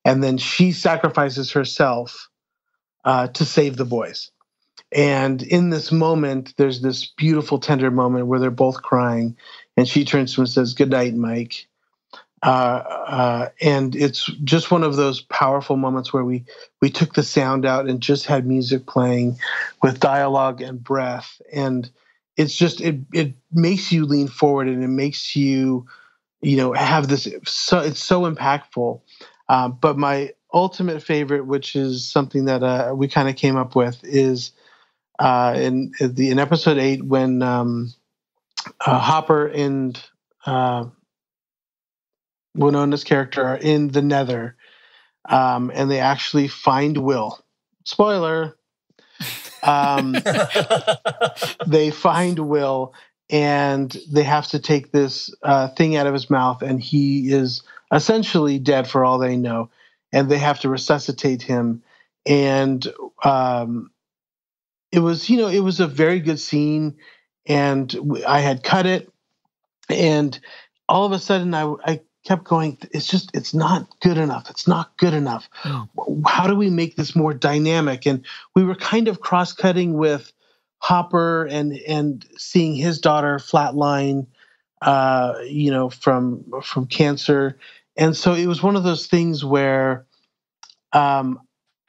And then she sacrifices herself to save the boys. And in this moment, there's this beautiful, tender moment where they're both crying. And she turns to him and says, "Good night, Mike." And it's just one of those powerful moments where we took the sound out and just had music playing with dialogue and breath. And it's just, it makes you lean forward and it makes you, have this, so it's so impactful. But my ultimate favorite, which is something that we kind of came up with, is in episode 8 when Hopper and Winona's character are in the Nether, and they actually find Will. Spoiler. They find Will, and they have to take this thing out of his mouth, and he is essentially dead for all they know, and they have to resuscitate him. And it was a very good scene, and I had cut it, and all of a sudden I kept going, it's not good enough. It's not good enough. Oh. How do we make this more dynamic? And we were kind of cross-cutting with Hopper and seeing his daughter flatline, from cancer. And so it was one of those things where I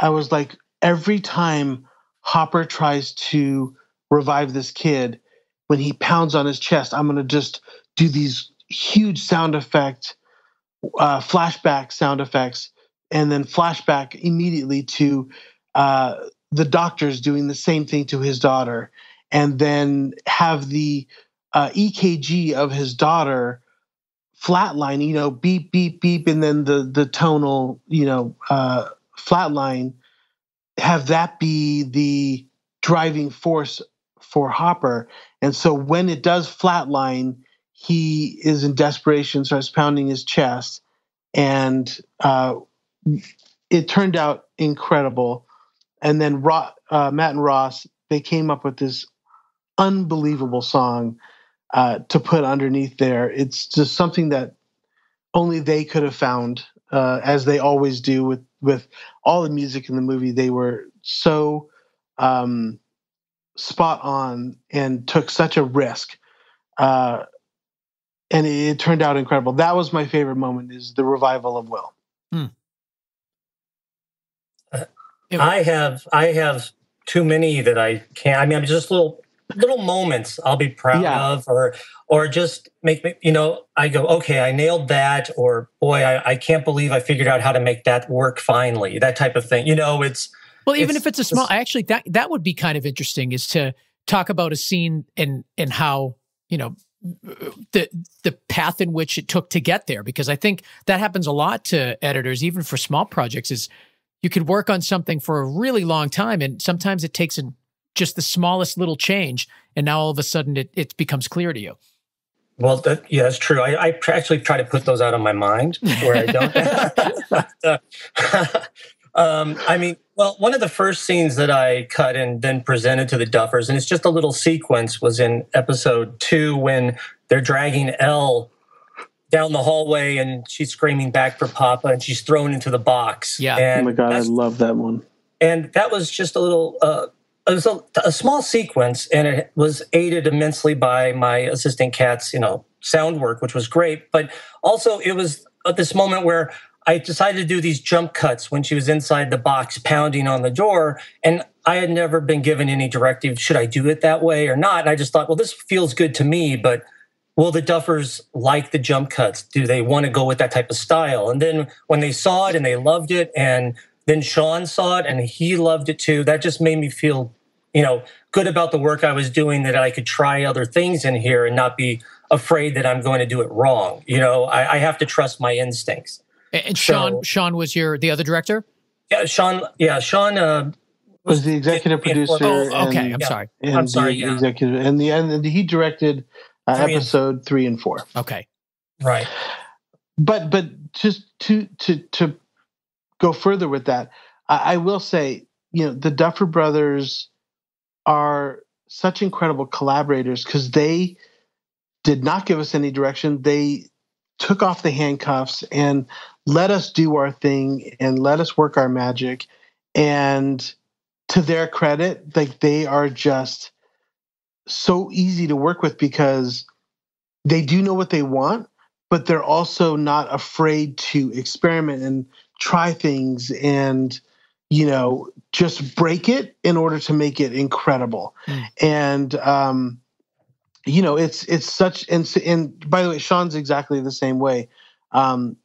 was like, every time Hopper tries to revive this kid, when he pounds on his chest, I'm going to just do these huge sound effect, flashback sound effects, and then flashback immediately to the doctors doing the same thing to his daughter, and then have the EKG of his daughter flatline, beep, beep, beep, and then the tonal, flatline, have that be the driving force for Hopper. And so when it does flatline, he is in desperation, starts pounding his chest, and it turned out incredible. And then Matt and Ross, they came up with this unbelievable song to put underneath there. It's just something that only they could have found, as they always do with all the music in the movie. They were so spot on and took such a risk. And it turned out incredible. That was my favorite moment, is the revival of Will. I have too many that I can't. I mean, I'm just little moments I'll be proud of, or just make me, I go, okay, I nailed that, or boy, I can't believe I figured out how to make that work finally. That type of thing. Even if it's a small, actually, that would be kind of interesting, is to talk about a scene and how, the path in which it took to get there, because I think that happens a lot to editors, even for small projects, is you could work on something for a really long time, and sometimes it takes just the smallest little change, and now all of a sudden it becomes clear to you. Well, that's true. I actually try to put those out of my mind where I don't. I mean, well, one of the first scenes that I cut and then presented to the Duffers, and it's just a little sequence, was in episode 2 when they're dragging Elle down the hallway and she's screaming back for Papa and she's thrown into the box. Yeah. And oh my God, I love that one. And that was just a little, it was a small sequence, and it was aided immensely by my assistant Kat's, sound work, which was great. But also it was at this moment where I decided to do these jump cuts when she was inside the box pounding on the door. And I had never been given any directive, should I do it that way or not? And I just thought, well, this feels good to me, but will the Duffers like the jump cuts? Do they want to go with that type of style? And then when they saw it and they loved it, and then Sean saw it and he loved it too, that just made me feel, good about the work I was doing, that I could try other things in here and not be afraid that I'm going to do it wrong. I have to trust my instincts. And Sean was the other director? Yeah, Sean was the executive producer. Oh, okay. I'm sorry. Yeah. Executive, and he directed episode 3 and 4. Okay, right. But just to go further with that, I will say, the Duffer Brothers are such incredible collaborators because they did not give us any direction. They took off the handcuffs and let us do our thing and let us work our magic. And to their credit, they are just so easy to work with because they do know what they want, but they're also not afraid to experiment and try things and, just break it in order to make it incredible. And, it's such, and by the way, Sean's exactly the same way.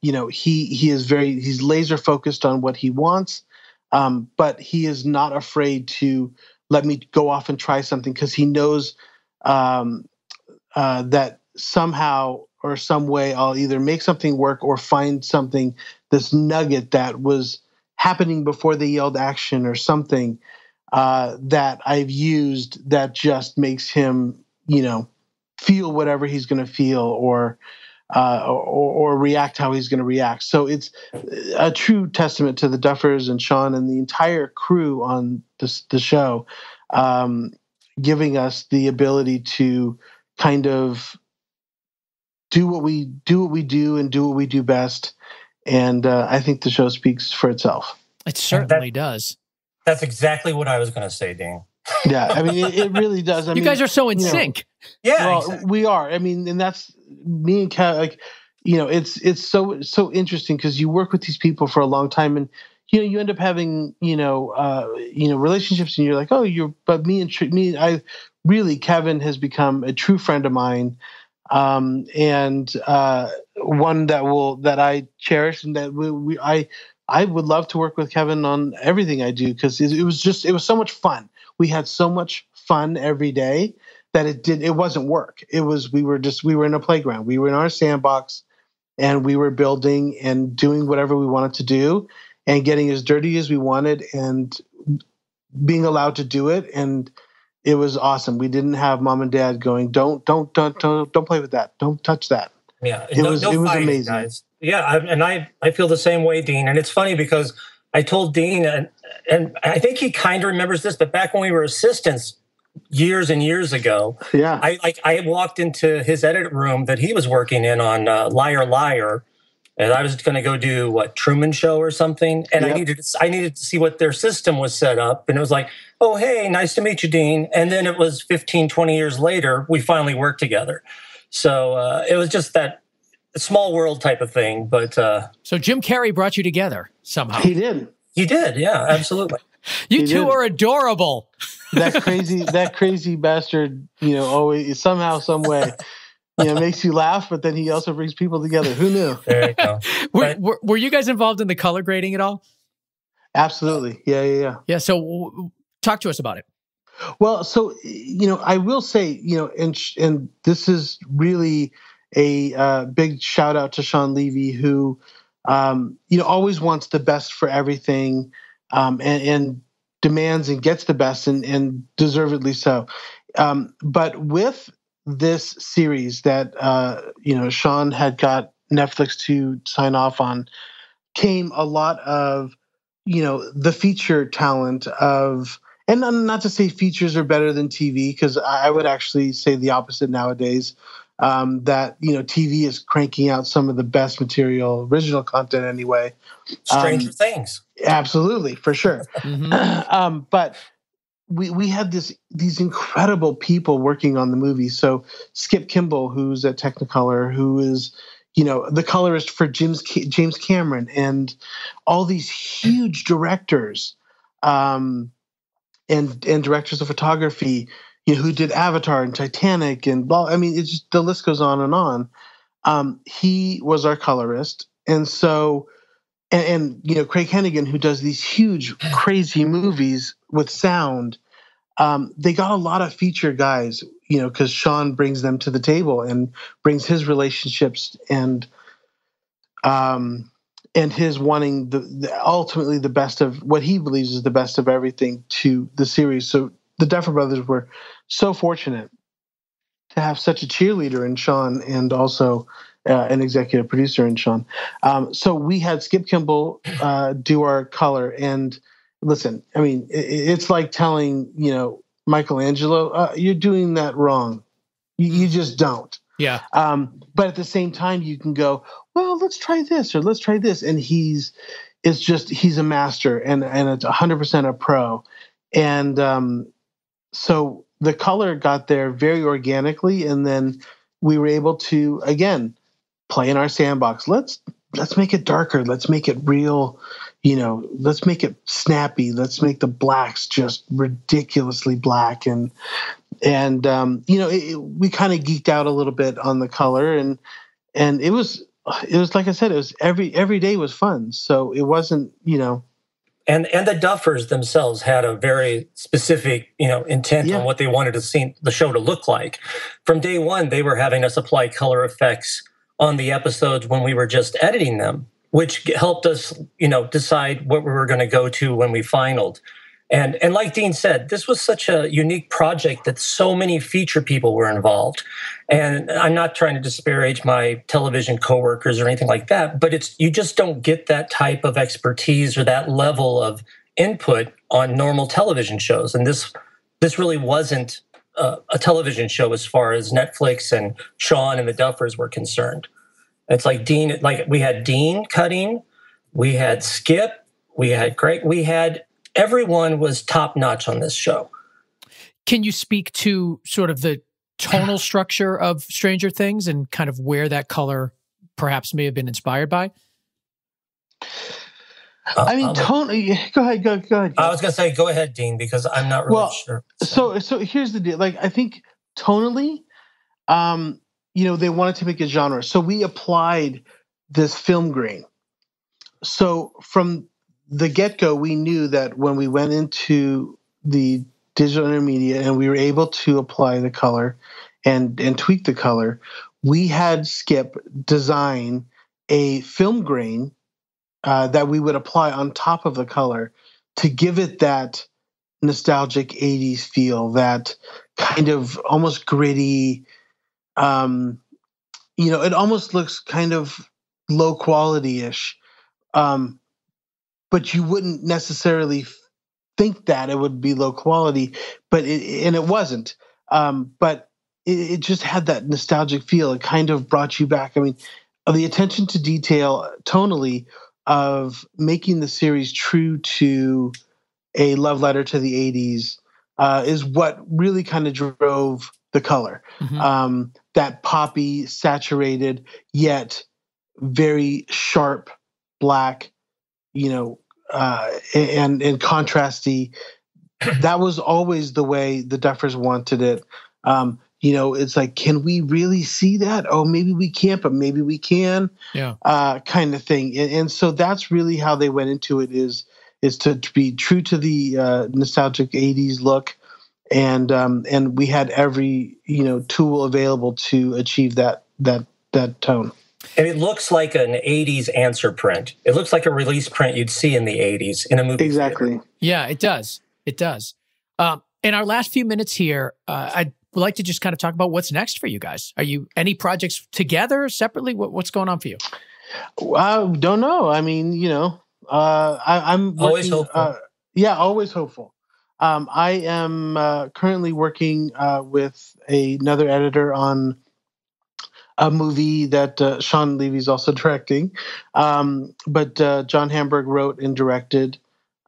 He's laser focused on what he wants. But he is not afraid to let me go off and try something because he knows that somehow or some way I'll either make something work or find something, this nugget that was happening before they yelled action or something that I've used that just makes him, feel whatever he's going to feel or react how he's going to react. So it's a true testament to the Duffers and Sean and the entire crew on the show, giving us the ability to kind of do what we do and do what we do best. And I think the show speaks for itself. It certainly does. That's exactly what I was going to say, Dean. Yeah, I mean, it really does. You guys are so in sync. Yeah, well, exactly. We are. I mean, and that's me and Kat. It's so interesting because you work with these people for a long time, and you end up having relationships, and you're like, Kevin has become a true friend of mine, and one that I cherish, and that I would love to work with Kevin on everything I do because it was so much fun. We had so much fun every day that it wasn't work. We were in a playground. We were in our sandbox and we were building and doing whatever we wanted to do and getting as dirty as we wanted and being allowed to do it. And it was awesome. We didn't have mom and dad going, don't play with that. Don't touch that. Yeah. It was amazing. Guys. Yeah. And I feel the same way, Dean. And it's funny because I told Dean, and I think he kind of remembers this, but back when we were assistants years and years ago, yeah, I walked into his edit room that he was working in on Liar Liar, and I was going to go do Truman Show or something, and yep. I needed to see what their system was set up, and it was like, oh, hey, nice to meet you, Dean. And then it was 15, 20 years later, we finally worked together. So it was just that small world type of thing. But so Jim Carrey brought you together somehow. He did. Yeah, absolutely. You two are adorable. That crazy bastard, always somehow, some way, makes you laugh, but then he also brings people together. Who knew? There you go. Were you guys involved in the color grading at all? Absolutely. Yeah. Yeah. So talk to us about it. Well, so, I will say, and this is really a big shout out to Sean Levy, who, always wants the best for everything. And demands and gets the best, and deservedly so. But with this series that Sean had got Netflix to sign off on, came a lot of the feature talent of, and not to say features are better than TV, because I would actually say the opposite nowadays. That TV is cranking out some of the best material, original content anyway. Stranger Things. Absolutely, for sure. Mm-hmm. But we had these incredible people working on the movie. So Skip Kimball, who's at Technicolor, who is the colorist for James Cameron, and all these huge directors, and directors of photography, who did Avatar and Titanic and blah. I mean, it's just, the list goes on and on. He was our colorist, and so. And Craig Hennigan, who does these huge, crazy movies with sound, they got a lot of feature guys, because Sean brings them to the table and brings his relationships and his wanting ultimately the best of what he believes is the best of everything to the series. So the Duffer Brothers were so fortunate to have such a cheerleader in Sean, and also an executive producer in Sean. So we had Skip Kimball do our color. And listen, I mean, it's like telling, Michelangelo, you're doing that wrong. You just don't. Yeah. But at the same time, you can go, well, let's try this or let's try this. And he's a master, and it's 100% a pro. And so the color got there very organically. And then we were able to, again, play in our sandbox. Let's make it darker. Let's make it real. Let's make it snappy. Let's make the blacks just ridiculously black. And we kind of geeked out a little bit on the color, and it was like I said, it was every day was fun. So it wasn't, And the Duffers themselves had a very specific, intent on what they wanted to see the show to look like. From day one, they were having us apply color effects on the episodes when we were just editing them, which helped us, decide what we were going to go to when we finaled. And like Dean said, this was such a unique project that so many feature people were involved. And I'm not trying to disparage my television coworkers or anything like that, but you just don't get that type of expertise or that level of input on normal television shows. And this really wasn't a television show as far as Netflix and Sean and the Duffers were concerned. It's like we had Dean cutting, we had Skip, we had Craig, everyone was top notch on this show. Can you speak to sort of the tonal structure of Stranger Things and kind of where that color perhaps may have been inspired by? Go ahead. I was going to say, go ahead, Dean, because I'm not really sure. So here's the deal. Like, I think tonally, they wanted to make a genre. So we applied this film grain. So from the get-go, we knew that when we went into the digital intermediate and we were able to apply the color and tweak the color, we had Skip design a film grain that we would apply on top of the color to give it that nostalgic 80s feel, that kind of almost gritty, it almost looks kind of low quality-ish, but you wouldn't necessarily think that it would be low quality, but it wasn't. But it just had that nostalgic feel. It kind of brought you back. I mean, the attention to detail tonally of making the series true to a love letter to the 80s is what really kind of drove the color. Mm-hmm. That poppy, saturated, yet very sharp black, and contrasty. That was always the way the Duffers wanted it. It's like, can we really see that? Oh, maybe we can't, but maybe we can. Yeah. Kind of thing. And so that's really how they went into it, is to be true to the nostalgic 80s look. And we had every, tool available to achieve that tone. And it looks like an 80s answer print. It looks like a release print you'd see in the 80s in a movie Exactly. theater. Yeah, it does. It does. In our last few minutes here, I'd like to just kind of talk about what's next for you guys. Are you any projects together, separately? What's going on for you? I don't know. I mean, I'm working, Always hopeful. Always hopeful. I am currently working with another editor on a movie that Sean Levy's also directing. But John Hamburg wrote and directed.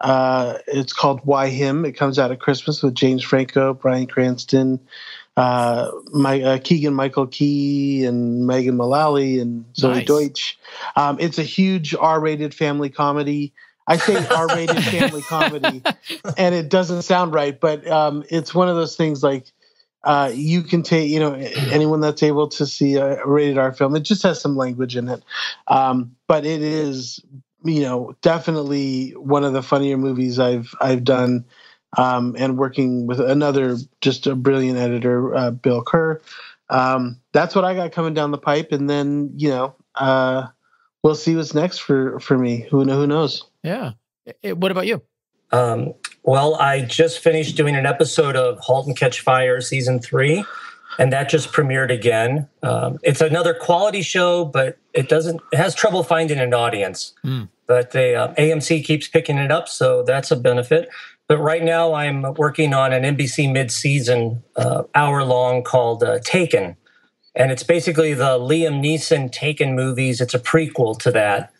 It's called Why Him? It comes out at Christmas with James Franco, Bryan Cranston, Keegan-Michael Key, and Megan Mullally, and Zoe Deutsch. It's a huge R-rated family comedy. I say R-rated family comedy, and it doesn't sound right, but it's one of those things like you can take, anyone that's able to see a rated R film, it just has some language in it. But it is, definitely one of the funnier movies I've done, and working with another, just a brilliant editor, Bill Kerr. That's what I got coming down the pipe. And then, we'll see what's next for me. Who knows? Yeah. What about you? Well, I just finished doing an episode of *Halt and Catch Fire* season 3, and that just premiered again. It's another quality show, but it has trouble finding an audience. But AMC keeps picking it up, so that's a benefit. But right now, I'm working on an NBC mid-season hour-long called Taken, and it's basically the Liam Neeson Taken movies. It's a prequel to that.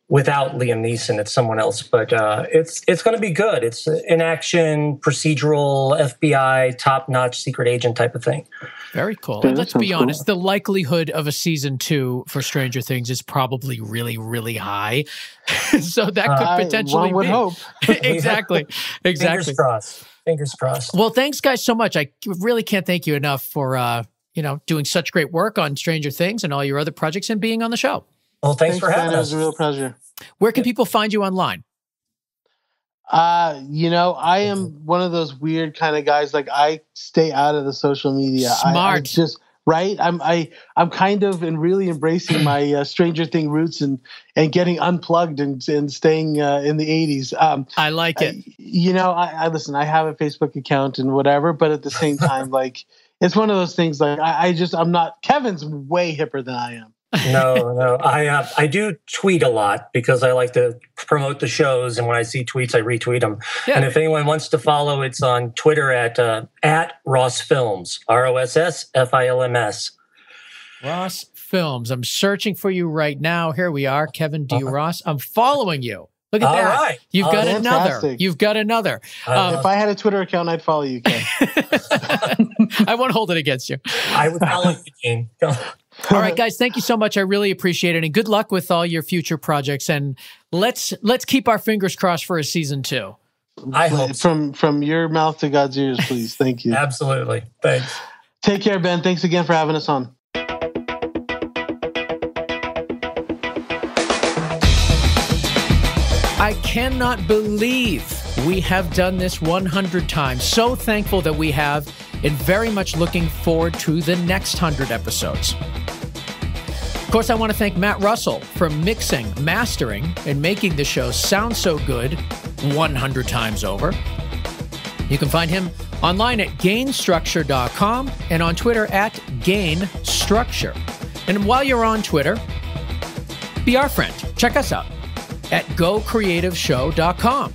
Without Liam Neeson, it's someone else, but it's going to be good. It's an action, procedural, FBI, top-notch secret agent type of thing. Very cool. And let's be honest, the likelihood of a season 2 for Stranger Things is probably really, really high. So that could potentially one would hope. Exactly. Fingers crossed. Well, thanks, guys, so much. I really can't thank you enough for doing such great work on Stranger Things and all your other projects and being on the show. Well, thanks for having us. It was a real pleasure. Where can people find you online? I am one of those weird kind of guys. Like, I stay out of the social media. Smart. Right. I'm kind of really embracing my Stranger Thing roots and getting unplugged and staying in the 80s. I like it. I listen. I have a Facebook account and whatever, but at the same time, like, it's one of those things. Like, I'm not. Kevin's way hipper than I am. No. I do tweet a lot because I like to promote the shows, and when I see tweets, I retweet them. Yeah. And if anyone wants to follow, it's on Twitter at Ross Films, ROSSFILMS. Ross Films. I'm searching for you right now. Here we are, Kevin D. Ross. I'm following you. Look at that. Right. You've got fantastic. another. You've got another. If I had a Twitter account, I'd follow you, Ken. I won't hold it against you. I would follow you, Gene. All right, guys, thank you so much. I really appreciate it. And good luck with all your future projects. And let's keep our fingers crossed for a season 2. I hope so. From your mouth to God's ears, please. Thank you. Absolutely. Thanks. Take care, Ben. Thanks again for having us on. I cannot believe we have done this 100 times. So thankful that we have, and very much looking forward to the next 100 episodes. Of course, I want to thank Matt Russell for mixing, mastering, and making the show sound so good 100 times over. You can find him online at gainstructure.com and on Twitter at gainstructure. And while you're on Twitter, be our friend. Check us out at gocreativeshow.com.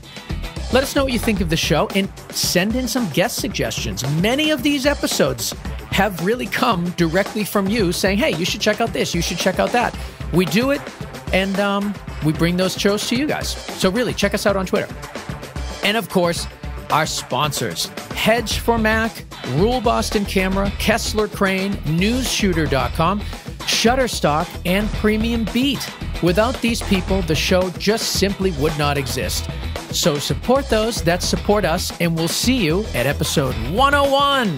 Let us know what you think of the show and send in some guest suggestions. Many of these episodes have really come directly from you saying, hey, you should check out this, you should check out that. We do it, and we bring those shows to you guys. So really, check us out on Twitter. And of course, our sponsors, Hedge for Mac, Rule Boston Camera, Kessler Crane, NewsShooter.com, Shutterstock, and Premium Beat. Without these people, the show just simply would not exist. So support those that support us, and we'll see you at episode 101.